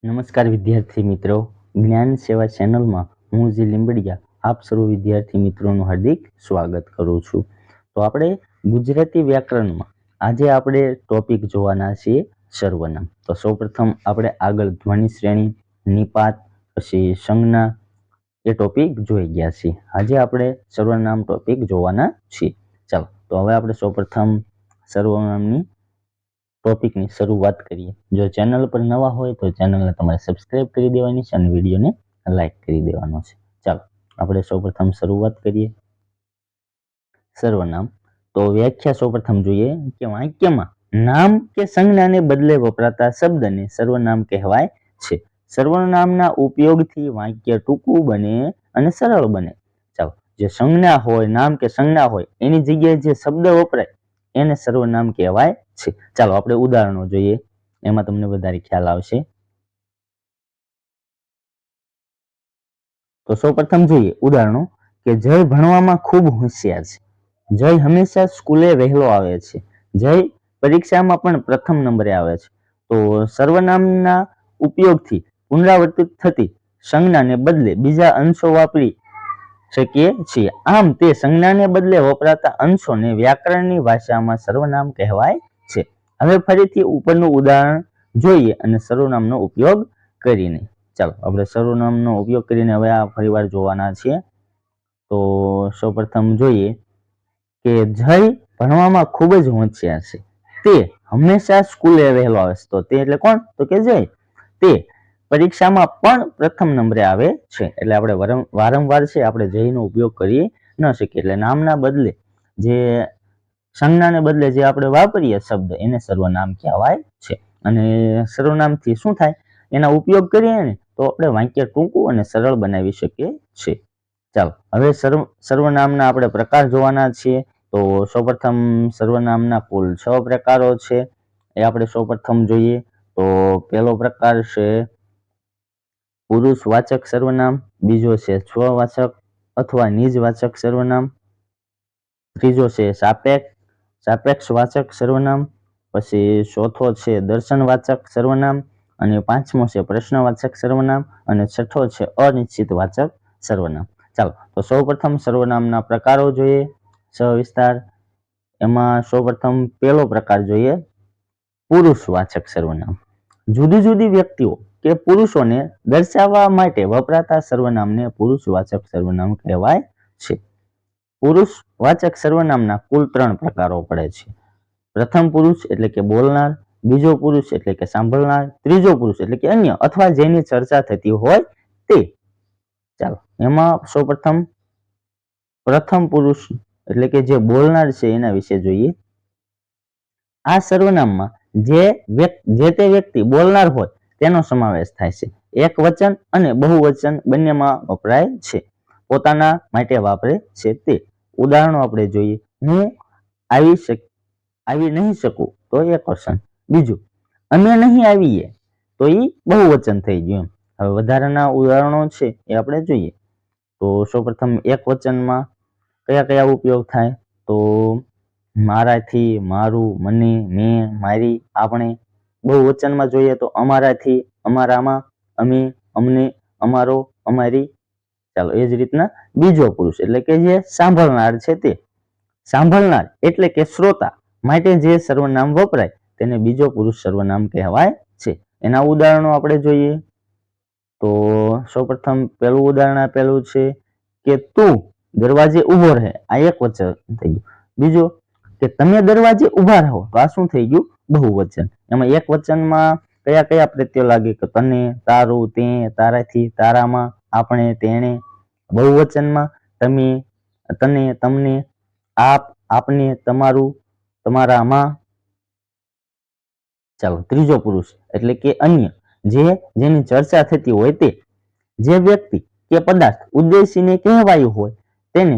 નમસ્કાર વિદ્યાર્થી મિત્રો, જ્ઞાન સેવા ચેનલમાં હું જી લીંબડિયા આપ સર્વ વિદ્યાર્થી મિત્રોનું હાર્દિક સ્વાગત કરું છું. તો આપણે ગુજરાતી વ્યાકરણમાં આજે આપણે ટોપિક જોવાના છીએ સર્વનામ. તો સૌપ્રથમ આપણે આગળ ધ્વનિ શ્રેણી, નિપાત, પછી સંજ્ઞા એ ટોપિક જોઈ ગયા છીએ. આજે આપણે સર્વનામ ટોપિક જોવાના છીએ. ચાલો, તો હવે આપણે સૌપ્રથમ સર્વનામની ટોપિકની શરૂઆત કરીએ. જો ચેનલ પર નવા હોય તો ચેનલને તમારે સબસ્ક્રાઇબ કરી દેવાની છે અને વિડીયોને લાઈક કરી દેવાનો છે. ચાલો, આપણે સૌપ્રથમ શરૂઆત કરીએ. સર્વનામ. તો વ્યાખ્યા સૌપ્રથમ જોઈએ કે વાક્યમાં નામ કે સંજ્ઞાને બદલે વપરાતા શબ્દને સર્વનામ કહેવાય છે. સર્વનામના ઉપયોગથી વાક્ય ટૂંકું બને અને સરળ બને. ચાલો, જે સંજ્ઞા હોય, નામ કે સંજ્ઞા હોય, એની જગ્યાએ જે શબ્દ વપરાય એને સર્વનામ કહેવાય છે. ચાલો આપણે ઉદાહરણો જોઈએ, એમાં તમને વધારે ખ્યાલ આવશે. તો સૌપ્રથમ જોઈએ ઉદાહરણો કે જય ભણવામાં ખૂબ હોશિયાર છે. જય હંમેશા સ્કૂલે વહેલો આવે છે. જય પરીક્ષામાં પણ પ્રથમ નંબરે આવે છે. તો સર્વનામના ઉપયોગથી પુનરાવર્તિત થતી સંજ્ઞાને બદલે બીજા અંશો વાપરી શકીએ છીએ. આમ તે સંજ્ઞાને બદલે વપરાતા અંશોને વ્યાકરણની ભાષામાં સર્વનામ કહેવાય છે. હવે ફરીથી ઉપરનું ઉદાહરણ જોઈએ અને સર્વનામનો ઉપયોગ કરીને. ચાલો આપણે સર્વનામનો ઉપયોગ કરીને હવે આ ફરીવાર જોવાના છીએ. તો સૌપ્રથમ જોઈએ કે જય ભણવામાં ખૂબ જ હોશિયાર છે. તે હંમેશા સ્કૂલે વહેલો આવે છે. તો તે એટલે કોણ? તો કે જય. તે પરીક્ષામાં પણ પ્રથમ નંબરે આવે છે. એટલે આપણે વારંવાર છે આપણે જયનો ઉપયોગ કરી ન શકીએ. એટલે નામના બદલે જે સંજ્ઞાને બદલે જે આપણે વાપરીએ શબ્દ એને સર્વનામ કહેવાય છે. અને સર્વનામથી શું થાય? એના ઉપયોગ કરીએ ને તો આપણે વાક્ય ટૂંકું અને સરળ બનાવી શકીએ છીએ. ચાલો હવે સર્વનામના આપણે પ્રકાર જોવાના છીએ. તો સૌપ્રથમ સર્વનામના કુલ 6 પ્રકારો છે. એ આપણે સૌપ્રથમ જોઈએ. તો પહેલો પ્રકાર છે પુરુષવાચક સર્વનામ, બીજો છે સ્વવાચક અથવા નિજવાચક સર્વનામ, ત્રીજો છે સાપેક્ષવાચક સર્વનામ, પછી ચોથો છે દર્શનવાચક સર્વનામ, અને પાંચમો છે પ્રશ્નવાચક સર્વનામ, અને છઠ્ઠો છે અનિશ્ચિતવાચક સર્વનામ. ચાલો તો સૌપ્રથમ સર્વનામના પ્રકારો જોઈએ સવિસ્તાર. એમાં સૌપ્રથમ પહેલો પ્રકાર જોઈએ પુરુષવાચક સર્વનામ. જુદી જુદી વ્યક્તિઓ કે પુરુષોને દર્શાવવા માટે વપરાતા સર્વનામને પુરુષવાચક સર્વનામ કહેવાય છે. પુરુષવાચક સર્વનામના કુલ 3 પ્રકારો પડે છે. પ્રથમ પુરુષ એટલે કે બોલનાર, બીજો પુરુષ એટલે કે સાંભળનાર, ત્રીજો પુરુષ એટલે કે અન્ય અથવા જેની ચર્ચા થતી હોય તે. ચાલો એમાં સૌપ્રથમ પ્રથમ પુરુષ એટલે કે જે બોલનાર છે એના વિશે જોઈએ. આ સર્વનામમાં જે તે વ્યક્તિ બોલનાર હોય તેનો સમાવેશ થાય છે. એક વચન અને બહુવચન બંનેમાં વપરાય છે. પોતાના માટે વાપરે છે તે. ઉદાહરણો આપણે જોઈએ. હું આવી નહીં શકું તો એક વચન. બીજું અમે નહીં આવીએ તો એ બહુવચન થઈ ગયું. હવે વધારાના ઉદાહરણો છે એ આપણે જોઈએ. તો સૌપ્રથમ એક વચનમાં કયા કયા ઉપયોગ થાય? તો મારાથી, મારું, મને, મેં, મારી, આપણે. બહુવચનમાં જોઈએ તો અમારાથી, અમારામાં, અમે, અમને, અમારો, અમારી. ચાલો એ જ રીતના બીજો પુરુષ એટલે કે જે સાંભળનાર છે તે. સાંભળનાર એટલે કે શ્રોતા માટે જે સર્વનામ વપરાય તેને બીજો પુરુષ સર્વનામ કહેવાય છે. એના ઉદાહરણો આપણે જોઈએ. તો સૌપ્રથમ પહેલું ઉદાહરણ આપેલું છે કે તું દરવાજે ઊભો રહે. આ એક વચન થઈ ગયું. બીજું કે તમે દરવાજે ઊભા રહો. તો આ શું થઈ ગયું? બહુવચન. એમાં એક વચનમાં કયા કયા પ્રત્યયો લાગે? કે તને, તારું, તે, તારાથી, તારામાં, આપણે, તેણે. બહુવચનમાં તમે, તને, તમને, આપ, આપને, તમારું, તમારામાં. ચાલો ત્રીજો પુરુષ એટલે કે અન્ય જેની ચર્ચા થતી હોય તે. જે વ્યક્તિ કે પદાર્થ ઉદ્દેશીને કહેવાયું હોય તેને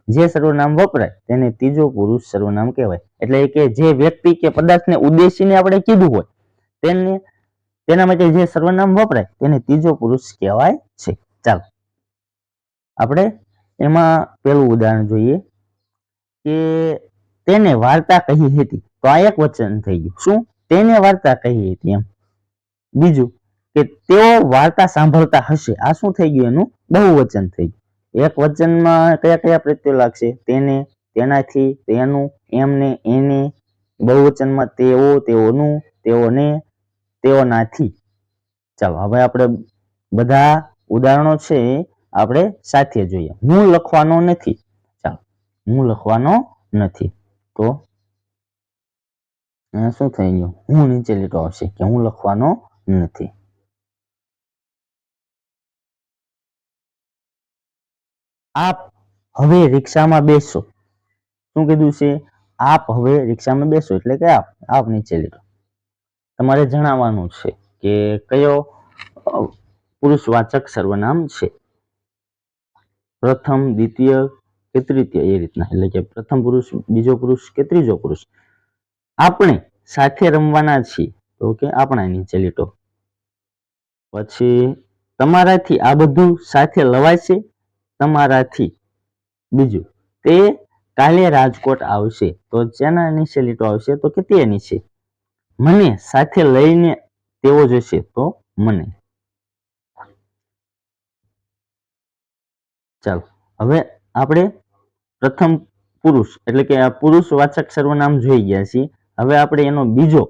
જે સર્વનામ વપરાય તેને ત્રીજો પુરુષ સર્વનામ કહેવાય. એટલે કે જે વ્યક્તિ કે પદાર્થને ઉદ્દેશીને આપણે કીધું હોય તેના માટે જે સર્વનામ વપરાય તેને ત્રીજો પુરુષ કહેવાય છે. ચાલો આપણે એમાં પેલું ઉદાહરણ જોઈએ કે તેને વાર્તા કહી હતી. તો આ એક વચન થઈ ગયું. શું? તેને વાર્તા કહી હતી એમ. બીજું કે તેઓ વાર્તા સાંભળતા હશે. આ શું થઈ ગયું? એનું બહુવચન થઈ ગયું. એક વચનમાં કયા કયા પ્રત્યયો લાગશે? તેને, તેનાથી, તેનું, એમને, એને. બહુવચનમાં તેઓ, તેઓનું, તેઓને, તેઓનાથી. ચાલો હવે આપણે બધા ઉદાહરણો છે આપણે સાથે જોઈએ. હું લખવાનો નથી. ચાલો, હું લખવાનો નથી. તો શું થઈ ગયું? હું નીચે લીટો આવશે કે હું લખવાનો નથી. આપ હવે રિક્ષામાં બેસો. શું કીધું છે? આપ હવે રિક્ષામાં બેસો એટલે કે આપ નીચે લીટો. તમારે જણાવવાનું છે કે કયો પુરુષવાચક સર્વનામ છે. પ્રથમ, દ્વિતીય કે તૃતીય, એ રીતના. એટલે કે પ્રથમ પુરુષ, બીજો પુરુષ કે ત્રીજો પુરુષ. આપણે સાથે રમવાના છીએ તો કે આપણા નીચે લીટો. પછી તમારાથી આ બધું સાથે લવાશે. તમારાથી. બીજું, તે કાલે રાજકોટ આવશે તો જેના નીચે લીટો આવશે તો કે તે નીચે. મને સાથે લઈને તેઓ જશે તો મને. ચાલો હવે આપણે પ્રથમ પુરુષ એટલે કે આ પુરુષવાચક સર્વનામ જોઈ ગયા છીએ. હવે આપણે એનો બીજો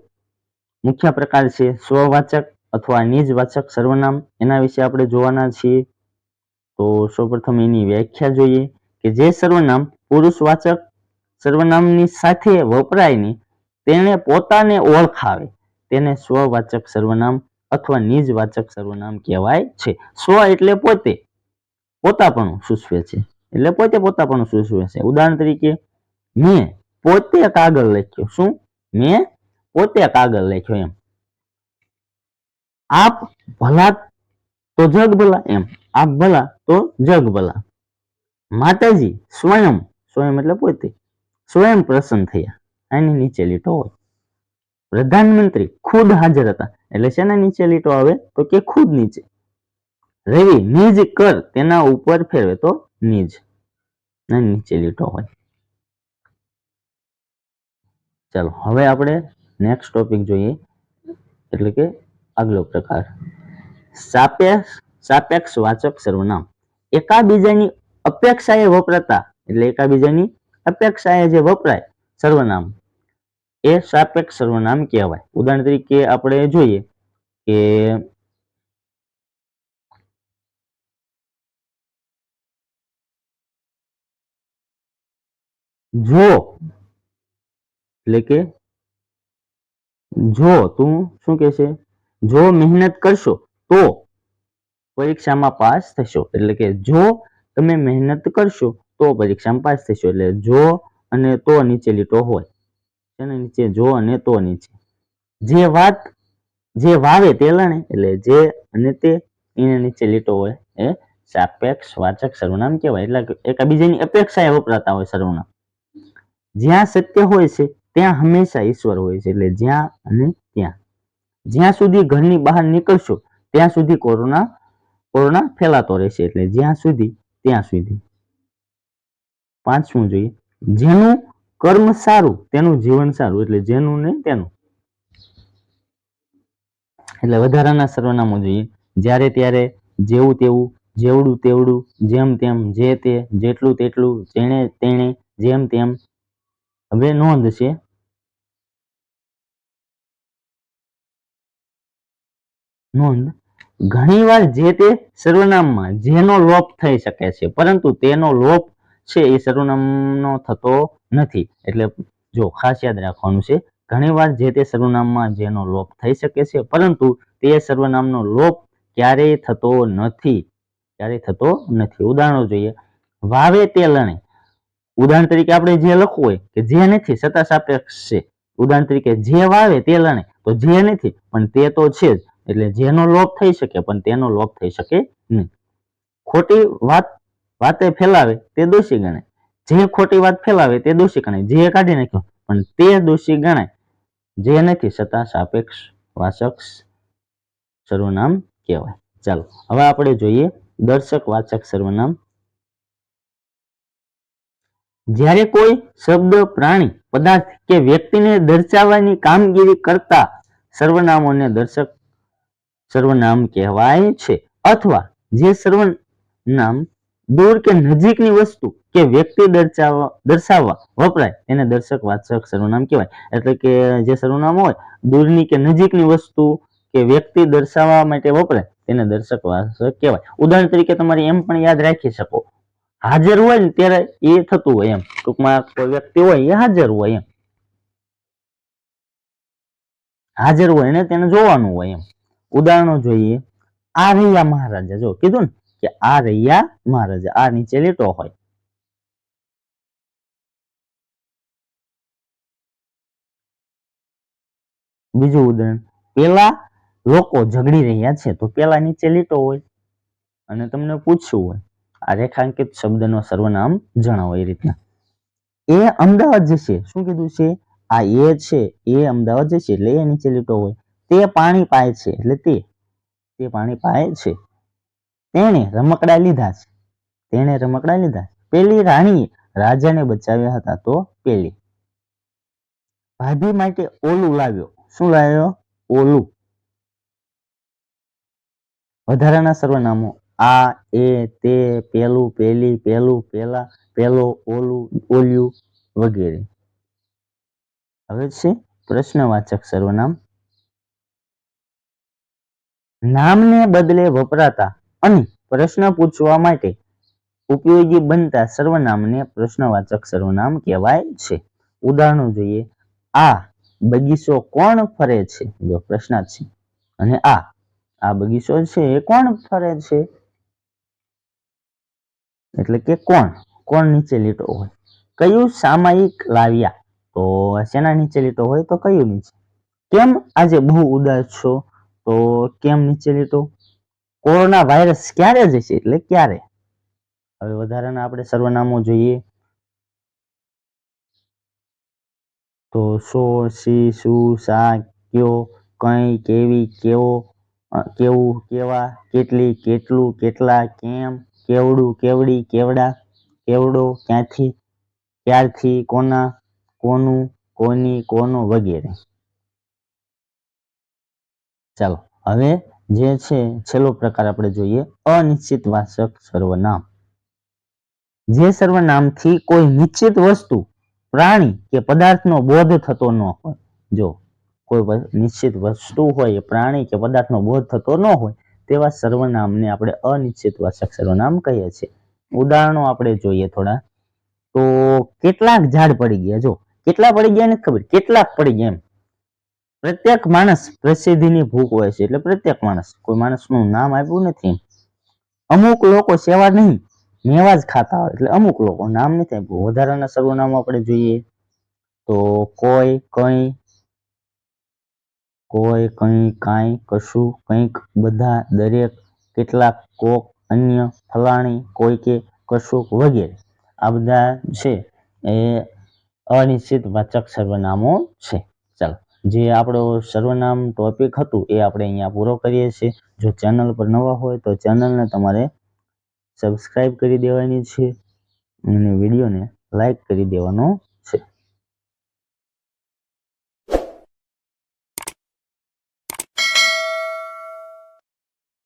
મુખ્ય પ્રકાર છે સ્વવાચક અથવા નિજવાચક સર્વનામ. એના વિશે આપણે જોવાના છીએ. તો સૌપ્રથમ એની વ્યાખ્યા જોઈએ કે જે સર્વનામ પુરુષવાચક સર્વનામની સાથે વપરાય નહીં તેને પોતાને ઓળખાવે તેને સ્વવાચક સર્વનામ અથવા નિજવાચક સર્વનામ કહેવાય છે. સ્વ એટલે પોતે, પોતાપણું સૂચવે છે. એટલે પોતે પોતાપણું સૂચવે છે. ઉદાહરણ તરીકે, મેં પોતે કાગળ લખ્યો. શું? મેં પોતે કાગળ લખ્યો એમ. આપ ભલા તો જગ ભલા એમ. આપ ભલા તો જગ ભલા. માતાજી સ્વયં, સ્વયં એટલે પોતે, સ્વયં પ્રસન્ન થયા. આની નીચે લીટો હોય. પ્રધાનમંત્રી ખુદ હાજર હતા એટલે શેના નીચે લીટો આવે તો કે ખુદ નીચે. રવિ નિજ કર તેના ઉપર ફેરવે તો નિજ. નીચે લીટો હોય. ચાલો હવે આપણે નેક્સ્ટ ટોપિક જોઈએ એટલે કે આગલો પ્રકાર સાપેક્ષ વાચક સર્વનામ. એકાબીજાની અપેક્ષાએ વપરાતા એટલે એકાબીજાની અપેક્ષાએ જે વપરાય સર્વનામ એ સાપેક્ષ સર્વનામ કહેવાય. ઉદાહરણ તરીકે આપણે જોઈએ કે જો એટલે કે જો તું શું કે છે? જો મહેનત કરશો તો પરીક્ષામાં પાસ થશો. એટલે કે જો તમે મહેનત કરશો તો પરીક્ષામાં પાસ થશો. એટલે જો અને તો નીચે લીટો હોય. તેના નીચે જો અને તો નીચે. જે વાવે તે લણે એટલે જે અને તે એના નીચે લીટો હોય એ સાપેક્ષ વાચક સર્વનામ કહેવાય. એટલે એકબીજાની અપેક્ષાએ વપરાતા હોય સર્વનામ. જ્યાં સત્ય હોય છે ત્યાં હંમેશા ઈશ્વર હોય છે. એટલે જ્યાં અને ત્યાં. જ્યાં સુધી ઘરની બહાર નીકળશો ત્યાં સુધી કોરોના ફેલાતો રહેશે. એટલે જ્યાં સુધી ત્યાં સુધી. પાંચમું જોઈએ, જેનું કર્મ સારું તેનું જીવન સારું. એટલે જેનું ને તેનું. એટલે વધારાના સર્વનામો જોઈએ. જ્યારે ત્યારે, જેવું તેવું, જેવડું તેવડું, જેમ તેમ, જે તે, જેટલું તેટલું, જેણે તેણે, જેમ તેમ. હવે નોંધ છે નોંધ, ઘણીવાર જે તે સર્વનામમાં જેનો લોપ થઈ શકે છે પરંતુ તેનો લોપ છે એ સર્વનામનો થતો નથી. એટલે જો ખાસ યાદ રાખવાનું છે, ઘણીવાર જે તે સર્વનામમાં જેનો લોપ થઈ શકે છે પરંતુ તે સર્વનામનો લોપ ક્યારેય થતો નથી. ક્યારેય થતો નથી. ઉદાહરણો જોઈએ. વાવે તે લણે. ઉદાહરણ તરીકે આપણે જે લખવું હોય કે જે નથી છતાં સાપેક્ષ છે. ઉદાહરણ તરીકે જે વાવે તે લણે તો જે નથી પણ તે તો છે જ. એટલે જેનો લોપ થઈ શકે પણ તેનો લોપ થઈ શકે નહીં. ખોટી વાતે ફેલાવે તે દોષી ગણાય. જે ખોટી વાત ફેલાવે તે દોષી ગણાય. જે કાઢી નાખ્યો પણ તે દોષી ગણાય. જે નથી છતાં સાપેક્ષ વાચક સર્વનામ કહેવાય. ચાલો હવે આપણે જોઈએ દર્શક વાચક સર્વનામ. જ્યારે કોઈ શબ્દ, પ્રાણી, પદાર્થ કે વ્યક્તિને દર્શાવવાની કામગીરી કરતા સર્વનામોને દર્શક સર્વનામ કહેવાય છે. અથવા જે સર્વનામ દૂર કે નજીકની વસ્તુ કે વ્યક્તિ દર્શાવવા વપરાય તેને દર્શક વાચક સર્વનામ કહેવાય. એટલે કે જે સર્વનામ હોય દૂરની કે નજીકની વસ્તુ કે વ્યક્તિ દર્શાવવા માટે વપરાય તેને દર્શક વાચક કહેવાય. ઉદાહરણ તરીકે તમારે એમ પણ યાદ રાખી શકો, હાજર હોય ને ત્યારે એ થતું હોય, એમ ટૂંકમાં કોઈ વ્યક્તિ હોય એ હાજર હોય, એમ હાજર હોય ને તેને જોવાનું હોય. એમ ઉદાહરણો જોઈએ. આ રહ્યા મહારાજા. જો કીધું ને કે આ રહ્યા મહારાજા, આ નીચે લીટો હોય. બીજું ઉદાહરણ, પેલા લોકો ઝઘડી રહ્યા છે. તો પેલા નીચે લીટો હોય અને તમને પૂછવું હોય આ રેખાંકિત શબ્દનો સર્વનામ જણાવો. એ રીતના એ અમદાવાદ જશે. શું કીધું છે? આ એ છે, એ અમદાવાદ જશે એટલે એ નીચે લીટો હોય. તે પાણી પાય છે એટલે તે પાણી પાય છે. તેણે રમકડા લીધા છે, તેણે રમકડા લીધા. પેલી રાણીએ રાજાને બચાવ્યા હતા. તો પેલી. ભાભી માટે ઓલું લાવ્યો. શું લાવ્યો? ઓલું. વધારાના સર્વનામો આ, એ, તે, પેલું, પેલી, પેલું, પેલા, પેલો, ઓલું, ઓલ્યું વગેરે. હવે છે પ્રશ્નવાચક સર્વનામ. નામને બદલે વપરાતા અને પ્રશ્ન પૂછવા માટે ઉપયોગી બનતા સર્વનામને પ્રશ્નવાચક સર્વનામ કહેવાય છે. ઉદાહરણો જોઈએ. આ બગીચો કોણ ફરે છે? જો પ્રશ્નાર્થ છે. અને આ બગીચો છે એ કોણ ફરે છે? એટલે કે કોણ નીચે લીટો હોય. કયું સામાયિક લાવ્યા? તો શેના નીચે લીટો હોય? તો કયું નીચે. કેમ આજે બહુ ઉદાસ છો? તો કેમ નીચે લીટો. કોરોના વાયરસ ક્યારે જશે? એટલે ક્યારે. હવે વધારાના આપણે સર્વનામો જોઈએ. તો સો, સી, શું, શા, કયો, કઈ, કેવી, કેવો, કેવું, કેવા, કેટલી, કેટલું, કેટલા, કેમ, કેવડું, કેવડી, કેવડા, કેવડો, ક્યાંથી, ક્યારથી, કોના, કોનું, કોની, કોનો વગેરે. ચાલો હવે જે છે છેલ્લો પ્રકાર આપણે જોઈએ, અનિશ્ચિત વાચક સર્વનામ. જે સર્વનામથી કોઈ નિશ્ચિત વસ્તુ, પ્રાણી કે પદાર્થનો બોધ થતો ન હોય. જો કોઈ નિશ્ચિત વસ્તુ હોય, પ્રાણી કે પદાર્થનો બોધ થતો ન હોય તેવા સર્વનામને આપણે અનિશ્ચિત વાચક સર્વનામ કહીએ છીએ. ઉદાહરણો આપણે જોઈએ થોડા. તો કેટલાક ઝાડ પડી ગયા. જો કેટલા પડી ગયા નથી ખબર, કેટલાક પડી ગયા. એમ પ્રત્યેક માણસ પ્રસિદ્ધિની ભૂખ હોય છે એટલે પ્રત્યેક માણસ, કોઈ માણસનું નામ આપ્યું નથી. અમુક લોકો સેવા નહીં મેવા જ ખાતા હોય એટલે અમુક લોકો, નામ નથી આપ્યું. વધારાના સર્વનામ આપણે જોઈએ તો કોઈ, કઈ, કોઈ, કઈ, કાંઈ, કશું, કંઈક, બધા, દરેક, કેટલાક, કોક, અન્ય, ફલાણી, કોઈ કે, કશુંક વગેરે. આ બધા છે એ અનિશ્ચિત વાચક સર્વનામો છે. ચાલો જે આપણો સર્વનામ ટોપિક હતું એ આપણે અહીંયા પૂરો કરીએ છીએ. જો ચેનલ પર નવા હોય તો ચેનલને તમારે સબસ્ક્રાઇબ કરી દેવાની છે અને વિડીયોને લાઈક કરી દેવાનો છે.